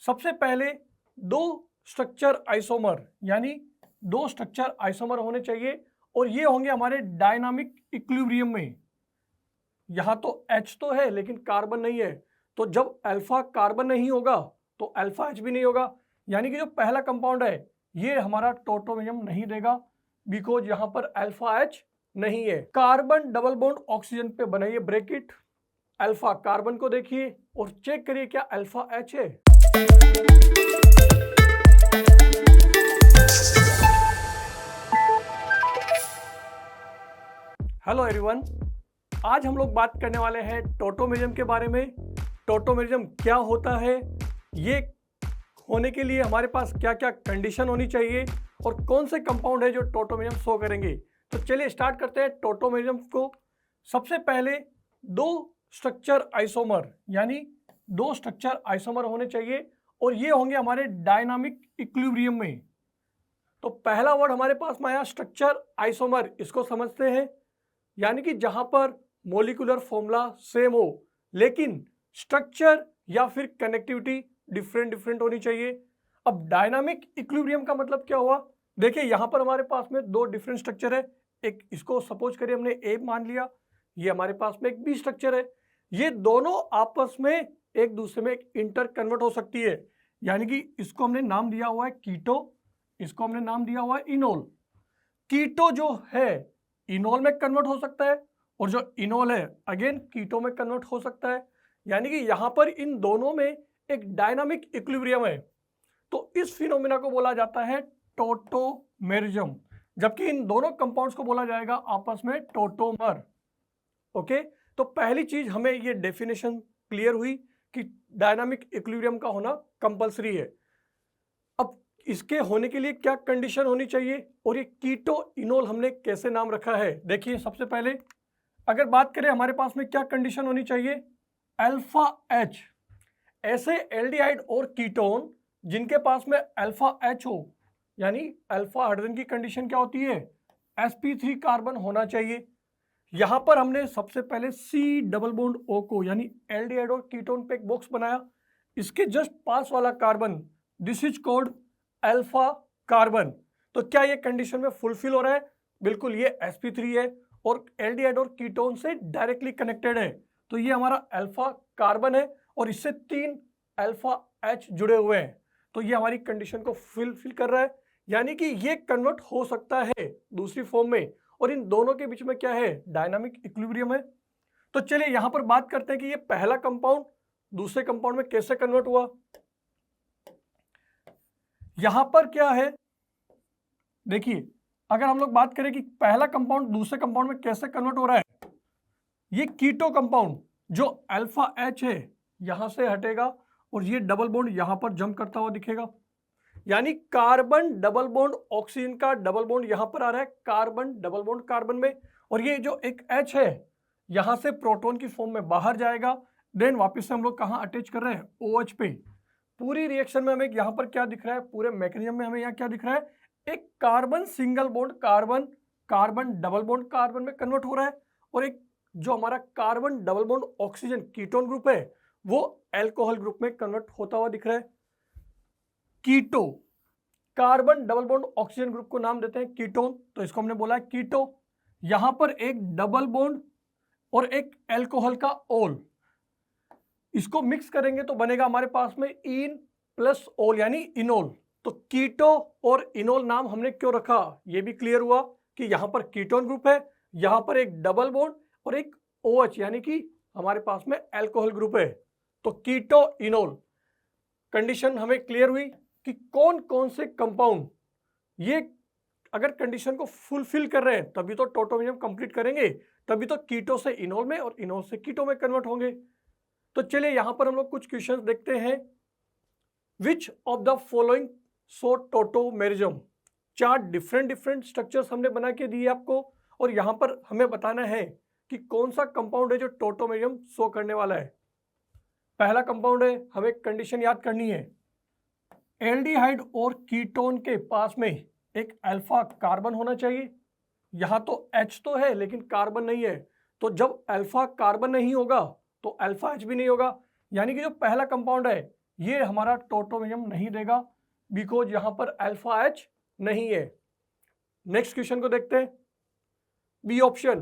सबसे पहले दो स्ट्रक्चर आइसोमर यानी दो स्ट्रक्चर आइसोमर होने चाहिए और ये होंगे हमारे डायनामिक इक्विलिब्रियम में। यहां तो H तो है लेकिन कार्बन नहीं है, तो जब अल्फा कार्बन नहीं होगा तो अल्फा H भी नहीं होगा, यानी कि जो पहला कंपाउंड है ये हमारा टोटोमेरियम नहीं देगा बिकॉज यहां पर अल्फा H नहीं है। कार्बन डबल बॉन्ड ऑक्सीजन पे बनाइए ब्रैकेट, अल्फा कार्बन को देखिए और चेक करिए क्या अल्फा H है। हेलो एवरीवन, आज हम लोग बात करने वाले हैं टोटोमेरियम के बारे में। टोटोमेरियम क्या होता है, ये होने के लिए हमारे पास क्या क्या कंडीशन होनी चाहिए और कौन से कंपाउंड है जो टोटोमेरियम शो करेंगे। तो चलिए स्टार्ट करते हैं टोटोमेरियम को। सबसे पहले दो स्ट्रक्चर आइसोमर यानी दो स्ट्रक्चर आइसोमर होने चाहिए और ये होंगे हमारे डायनामिक इक्विलिब्रियम में। तो पहला वर्ड हमारे पास में आया स्ट्रक्चर आइसोमर, इसको समझते हैं, यानी कि जहां पर मोलिकुलर फॉर्मूला सेम हो लेकिन स्ट्रक्चर या फिर कनेक्टिविटी डिफरेंट होनी चाहिए। अब डायनामिक इक्विलिब्रियम का मतलब क्या हुआ, देखिए यहां पर हमारे पास में दो डिफरेंट स्ट्रक्चर है। एक इसको सपोज करिए हमने ए मान लिया, ये हमारे पास में एक बी स्ट्रक्चर है। ये दोनों आपस में एक दूसरे में इंटर कन्वर्ट हो सकती है, यानी कि इसको हमने नाम दिया हुआ है कीटो, इसको हमने नाम दिया हुआ है इनोल। कीटो जो है इनोल में कन्वर्ट हो सकता है और जो इनोल है अगेन कीटो में कन्वर्ट हो सकता है, यानी कि यहां पर इन दोनों में एक डायनामिक इक्विलिब्रियम है। तो इस फिनोमिना को बोला जाता है टोटोमेरिज्म, जबकि इन दोनों कंपाउंड्स को बोला जाएगा आपस में टोटोमर। ओके, तो पहली चीज हमें ये डेफिनेशन क्लियर हुई कि डायनामिक इक्विलिब्रियम का होना कंपलसरी है। अब इसके होने के लिए क्या कंडीशन होनी चाहिए और ये कीटो इनोल हमने कैसे नाम रखा है। देखिए सबसे पहले अगर बात करें हमारे पास में क्या कंडीशन होनी चाहिए, अल्फा H। ऐसे एल्डिहाइड और कीटोन जिनके पास में अल्फा H हो, यानी अल्फा हाइड्रोजन की कंडीशन क्या होती है, sp3 कार्बन होना चाहिए। यहां पर हमने सबसे पहले C डबल बॉन्ड O को यानी एल्डिहाइड और कीटोन पे एक बॉक्स बनाया, इसके जस्ट पास वाला carbon this is called alpha carbon. तो क्या ये कंडीशन में फुलफिल हो रहा है, बिल्कुल, ये sp3 है और एल्डिहाइड और कीटोन से डायरेक्टली कनेक्टेड है, तो ये हमारा अल्फा कार्बन है और इससे 3 अल्फा H जुड़े हुए हैं, तो ये हमारी कंडीशन को फिल कर रहा है, यानी कि ये कन्वर्ट हो सकता है दूसरी फॉर्म में और इन दोनों के बीच में क्या है, डायनामिक इक्विलिब्रियम है। तो चलिए यहां पर बात करते हैं कि ये पहला कंपाउंड दूसरे कंपाउंड में कैसे कन्वर्ट हुआ। यहां पर क्या है, देखिए अगर हम लोग बात करें कि पहला कंपाउंड दूसरे कंपाउंड में कैसे कन्वर्ट हो रहा है, ये कीटो कंपाउंड जो अल्फा H है यहां से हटेगा और ये डबल बॉन्ड यहां पर जंप करता हुआ दिखेगा, यानी कार्बन डबल बॉन्ड ऑक्सीजन का डबल बॉन्ड यहां पर आ रहा है कार्बन डबल बॉन्ड कार्बन में, और ये जो एक H है यहां से प्रोटॉन की फॉर्म में बाहर जाएगा, देन वापस से हम लोग कहां अटैच कर रहे हैं, OH पे। पूरी रिएक्शन में हमें यहां पर क्या दिख रहा है, पूरे मैकेनिज्म में हमें यहां क्या दिख रहा है, एक carbon single bond carbon carbon double bond carbon में कन्वर्ट हो रहा है और एक जो हमारा carbon double bond oxygen ketone group है वो अल्कोहल ग्रुप में कन्वर्ट होता हुआ दिख रहा है। Keto carbon double bond oxygen group को नाम देते हैं कीटोन, तो इसको हमने बोला है कीटो। यहां पर एक डबल बॉन्ड और एक अल्कोहल का ओल, इसको मिक्स करेंगे तो बनेगा हमारे पास में इन प्लस ओल यानी इनोल। तो कीटो और इनोल नाम हमने क्यों रखा, ये भी क्लियर हुआ कि यहां पर कीटोन ग्रुप है, यहां पर एक डबल बॉन्ड और एक OH यानी कि हमारे पास में अल्कोहल ग्रुप है, तो कीटो इनोल। कंडीशन हमें क्लियर हुई कि कौन कौन से कंपाउंड ये अगर कंडीशन को फुलफिल कर रहे हैं तभी तो टोटोमेरियम कंप्लीट करेंगे, तभी तो कीटो से इनोल में और इनोल से कीटो में कन्वर्ट होंगे। तो चलिए यहां पर हम लोग कुछ क्वेश्चंस देखते हैं। Which of the following so tautomerism, 4 different structures हमने बना के दिए आपको और यहां पर हमें बताना है कि कौन सा कंपाउंड है जो टोटोमेरिज्म शो करने वाला है। पहला कंपाउंड है, हमें कंडीशन याद करनी है, एल्डिहाइड और कीटोन के पास में एक अल्फा कार्बन होना चाहिए। यहां तो H तो है लेकिन कार्बन नहीं है, तो जब अल्फा कार्बन नहीं होगा तो अल्फा H भी नहीं होगा, यानी कि जो पहला कंपाउंड है ये हमारा टोटोमेरियम नहीं देगा, बिकॉज यहां पर अल्फा एच नहीं है। नेक्स्ट क्वेश्चन को देखते हैं, B option,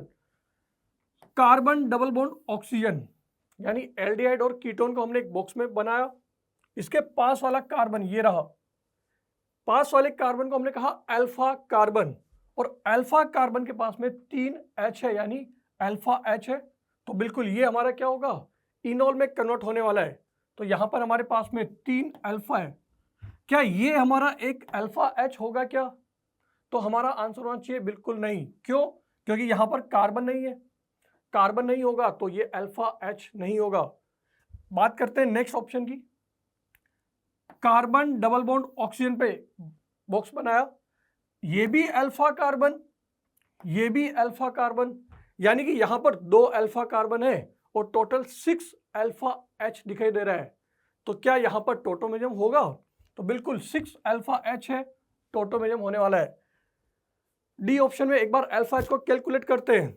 carbon double bond oxygen, यानी एल्डिहाइड और कीटोन को हमने एक बॉक्स में बनाया, इसके पास वाला कार्बन ये रहा, पास वाले कार्बन को हमने कहा अल्फा कार्बन, और अल्फा कार्बन के पास में 3 H है, यानी अल्फा H है, तो बिल्कुल ये हमारा क्या होगा, इनोल में कन्वर्ट होने वाला है। तो यहां पर हमारे पास में 3 अल्फा है, क्या ये हमारा एक अल्फा H होगा क्या? तो हमारा आंसर होना चाहिए बिल्कुल नहीं। क्यों? क्योंकि यहां पर कार्बन नहीं है, कार्बन नहीं होगा तो ये अल्फा H नहीं होगा। बात करते हैं नेक्स्ट ऑप्शन की, कार्बन डबल बॉन्ड ऑक्सीजन पे बॉक्स बनाया, ये भी अल्फा कार्बन, ये भी अल्फा कार्बन, यानी कि यहां पर 2 अल्फा कार्बन है और टोटल 6 अल्फा H दिखाई दे रहा है। तो क्या यहां पर टोटोमेरियम होगा? तो बिल्कुल 6 अल्फा H है, टोटोमेरियम होने वाला है। डी ऑप्शन में एक बार अल्फा H को कैलकुलेट करते हैं।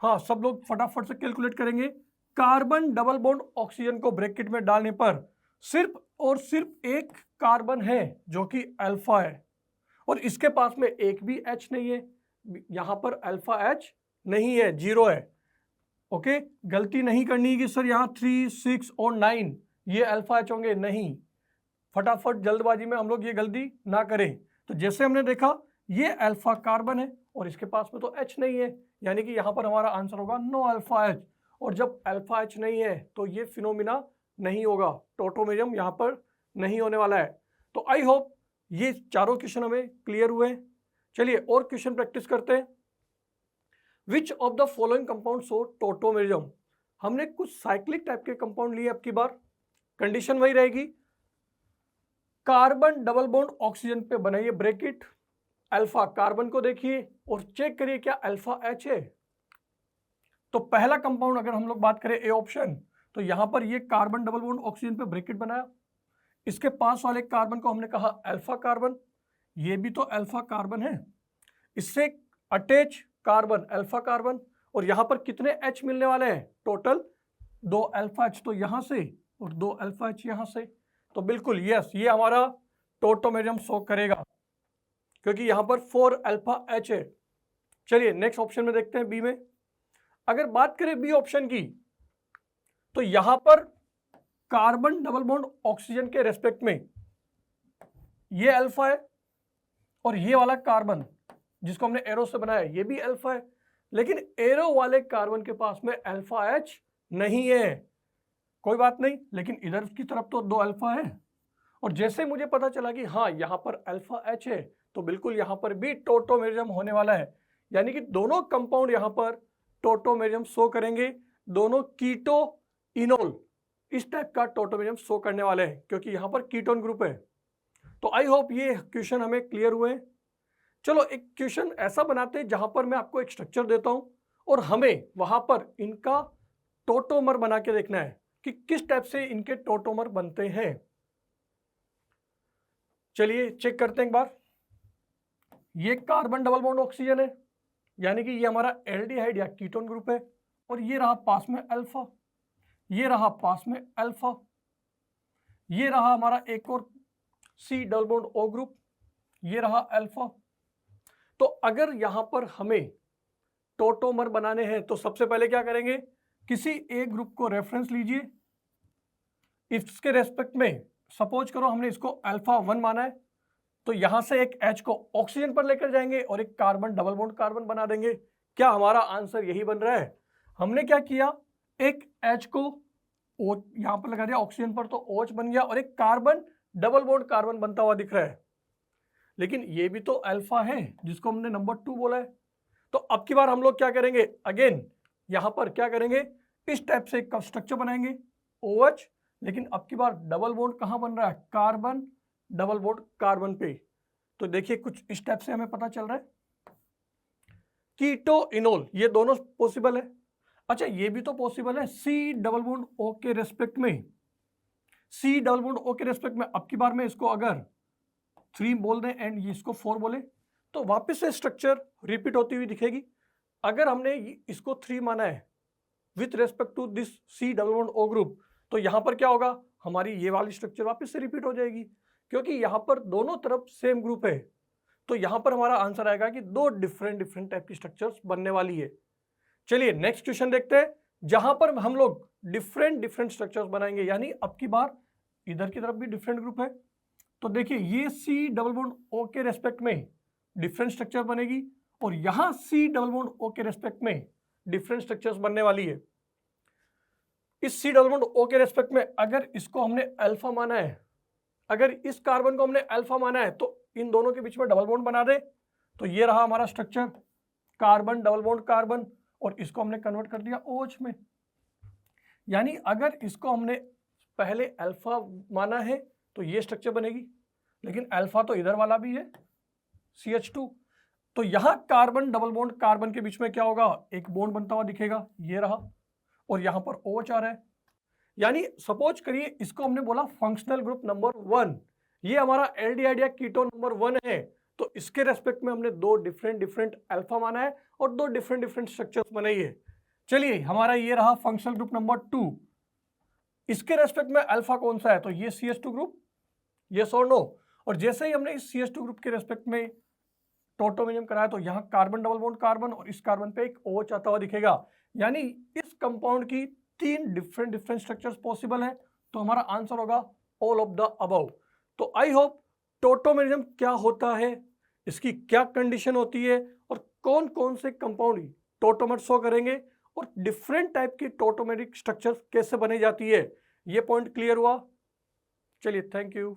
हाँ, सब लोग फटाफट से कैलकुलेट करेंगे। कार्बन डबल बॉन्ड ऑक्सीजन को ब्रैकेट में डालने पर सिर्फ और सिर्फ एक कार्बन है जो कि अल्फा है, और इसके पास में एक भी H नहीं है, यहां पर अल्फा H नहीं है, 0 है। ओके, गलती नहीं करनी है कि सर यहाँ 3, 6 और 9 ये अल्फा H होंगे, नहीं, फटाफट जल्दबाजी में हम लोग ये गलती ना करें। तो जैसे हमने देखा ये अल्फा कार्बन है और इसके पास में तो H नहीं है, यानी कि यहाँ पर हमारा आंसर होगा नो अल्फा H, और जब अल्फा H नहीं है तो ये फिनोमिना नहीं होगा, टोटोमेरियम यहाँ पर नहीं होने वाला है। तो आई होप ये चारों क्वेश्चन हमें क्लियर हुए। चलिए और क्वेश्चन प्रैक्टिस करते हैं। Which of the following compound show tautomerism, हमने कुछ साइक्लिक टाइप के कंपाउंड लिए, अब की बार कंडीशन वही रहेगी, कार्बन डबल बॉन्ड ऑक्सीजन पे बनाइए ब्रैकेट, अल्फा कार्बन को देखिए और चेक करिए क्या अल्फा H है। तो पहला कंपाउंड अगर हम लोग बात करें ए ऑप्शन, तो यहां पर ये कार्बन डबल बॉन्ड ऑक्सीजन पे ब्रैकेट बनाया, इसके पास वाले कार्बन को हमने कहा अल्फा कार्बन, ये भी तो अल्फा कार्बन है, इससे अटैच कार्बन अल्फा कार्बन, और यहां पर कितने H मिलने वाले हैं, टोटल 2 अल्फा H, तो यहां से और 2 अल्फा H यहां से, तो बिल्कुल यस ये हमारा टोटोमेरियम शो करेगा क्योंकि यहां पर 4 अल्फा H है। चलिए नेक्स्ट ऑप्शन में देखते हैं बी में। अगर बात करें बी ऑप्शन की, तो यहां पर कार्बन डबल बॉन्ड ऑक्सीजन के रेस्पेक्ट में ये अल्फा है, और ये वाला कार्बन जिसको हमने एरो से बनाया ये भी अल्फा है, लेकिन एरो वाले कार्बन के पास में अल्फा H नहीं है। कोई बात नहीं, लेकिन इधर की तरफ तो 2 अल्फा है, और जैसे मुझे पता चला कि हाँ यहाँ पर अल्फा H है, तो बिल्कुल यहाँ पर भी टोटोमेरियम होने वाला है, यानी कि दोनों कंपाउंड यहाँ पर टोटोमेरियम शो करेंगे, दोनों कीटो इनोल इस टाइप का टोटोमेरियम शो करने वाले हैं क्योंकि यहाँ पर कीटोन ग्रुप है। तो आई होप ये क्वेश्चन हमें क्लियर हुए। चलो एक क्वेश्चन ऐसा बनाते हैं जहां पर मैं आपको एक स्ट्रक्चर देता हूं और हमें वहां पर इनका टोटोमर बना के देखना है कि किस टाइप से इनके टोटोमर बनते हैं। चलिए चेक करते हैं एक बार। ये कार्बन डबल बॉन्ड ऑक्सीजन है, यानी कि ये हमारा एल्डिहाइड या कीटोन ग्रुप है, और ये रहा पास में अल्फा, ये रहा पास में अल्फा, ये रहा हमारा एक और C double bond O group, ये रहा अल्फा। तो अगर यहां पर हमें टोटोमर बनाने हैं तो सबसे पहले क्या करेंगे, किसी एक ग्रुप को रेफरेंस लीजिए, इसके रेस्पेक्ट में सपोज करो हमने इसको अल्फा 1 माना है, तो यहां से एक H को ऑक्सीजन पर लेकर जाएंगे और एक कार्बन डबल बॉन्ड कार्बन बना देंगे। क्या हमारा आंसर यही बन रहा है? हमने क्या किया, एक H को यहां पर लगा दिया ऑक्सीजन पर तो OH बन गया, और एक कार्बन डबल बॉन्ड कार्बन बनता हुआ दिख रहा है, लेकिन ये भी तो अल्फा है जिसको हमने नंबर 2 बोला है। तो अब की बार हम लोग क्या करेंगे, अगेन यहां पर क्या करेंगे, इस टाइप से एक स्ट्रक्चर बनाएंगे OH, लेकिन अब की बार डबल बॉन्ड कहां बन रहा है, कार्बन डबल बॉन्ड कार्बन पे। तो देखिए कुछ इस टाइप से हमें पता चल रहा है, कीटो इनोल ये दोनों पॉसिबल है। अच्छा ये भी तो पॉसिबल है सी डबल बॉन्ड O के रेस्पेक्ट में, सी डबल बॉन्ड O के रेस्पेक्ट में अब की बार में इसको अगर 3 बोल दें एंड ये इसको 4 बोले तो वापस से स्ट्रक्चर रिपीट होती हुई दिखेगी। अगर हमने इसको 3 माना है with respect to this C double bond O group, तो यहां पर क्या होगा, हमारी ये वाली स्ट्रक्चर वापस से रिपीट हो जाएगी, क्योंकि यहाँ पर दोनों तरफ सेम ग्रुप है। तो यहाँ पर हमारा आंसर आएगा कि दो डिफरेंट टाइप की स्ट्रक्चर्स बनने वाली है। चलिए नेक्स्ट क्वेश्चन देखते हैं, जहां पर हम लोग डिफरेंट स्ट्रक्चर्स बनाएंगे, यानी अब की बार इधर की तरफ भी डिफरेंट ग्रुप है। तो देखिए ये C डबल बॉन्ड O के रेस्पेक्ट में डिफरेंट स्ट्रक्चर बनेगी और यहां C डबल बॉन्ड O के रेस्पेक्ट में डिफरेंट स्ट्रक्चर्स बनने वाली है। इस C डबल बॉन्ड O के रेस्पेक्ट में अगर इसको हमने अल्फा माना है, अगर इस कार्बन को हमने अल्फा माना है, तो इन दोनों के बीच में डबल बॉन्ड बना दे। तो ये रहा हमारा structure, carbon double bond carbon, और इसको हमने कन्वर्ट कर दिया OH में। यानी अगर इसको हमने पहले अल्फा माना है तो ये स्ट्रक्चर बनेगी, लेकिन अल्फा तो इधर वाला भी है CH2। तो यहां कार्बन डबल बॉन्ड कार्बन के बीच में क्या होगा, एक बॉन्ड बनता हुआ दिखेगा, ये रहा, और यहां पर OH आ रहा है। यानी सपोज करिए इसको हमने बोला फंक्शनल ग्रुप नंबर 1, ये हमारा एल्डिहाइड या कीटोन नंबर 1 है। तो इसके रेस्पेक्ट में हमने दो डिफरेंट अल्फा माना है और दो डिफरेंट स्ट्रक्चर्स बनाई है। चलिए हमारा ये रहा फंक्शनल ग्रुप नंबर 2, इसके रेस्पेक्ट में अल्फा कौन सा है, तो ये CH2 ग्रुप, यस और नो। और जैसे ही हमने इस CH2 ग्रुप के रेस्पेक्ट में टोटोमेरियम कराया तो यहाँ कार्बन डबल बॉन्ड कार्बन और इस कार्बन पे एक OH आता हुआ दिखेगा। यानी इस कंपाउंड की 3 डिफरेंट स्ट्रक्चर्स पॉसिबल है। तो हमारा आंसर होगा ऑल ऑफ द अबव। तो आई होप टोटोमेरिज्म क्या होता है, इसकी क्या कंडीशन होती है, और कौन कौन से कंपाउंड टोटोमर शो करेंगे, और डिफरेंट टाइप की टोटोमेरिक स्ट्रक्चर कैसे बनी जाती है, ये पॉइंट क्लियर हुआ। चलिए थैंक यू।